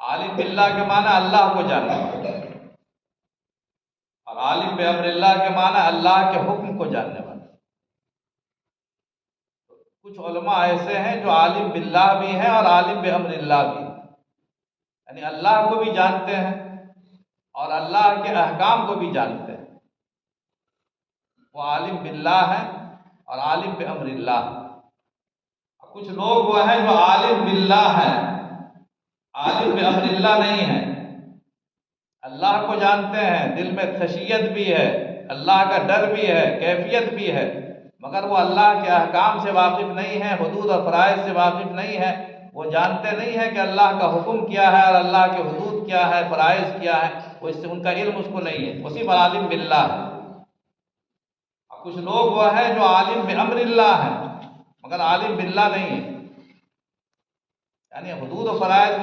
عالم باللہ کے معنی اللہ کو جاننے والا، اور عالم بامر اللہ کے معنی اللہ کے حکم کو جاننے والا۔ کچھ علماء ایسے ہیں جو عالم باللہ بھی ہیں اور عالم بامر اللہ بھی ہیں، یعنی اللہ کو بھی جانتے ہیں اور اللہ کے احکام کو بھی جانتے ہیں، وہ عالم باللہ ہے اور عالم بامر اللہ۔ کچھ لوگ وہ ہیں جو عالم باللہ ہیں، عالم بامر اللہ نہیں ہے، اللہ کو جانتے ہیں، دل میں خشیت بھی ہے، اللہ کا ڈر بھی ہے، کیفیت بھی ہے، مگر وہ اللہ کے احکام سے واقف نہیں ہے، حدود اور فرائض سے واقف نہیں ہے، وہ جانتے نہیں ہیں کہ اللہ کا حکم کیا ہے اور اللہ کے حدود کیا ہے، فرائض کیا ہے، وہ اس سے ان کا علم اس کو نہیں ہے، اسی پر عالم باللہ ہے۔ کچھ لوگ وہ ہیں جو عالم بامر اللہ ہیں مگر عالم باللہ نہیں ہے، یعنی حدود و فرائض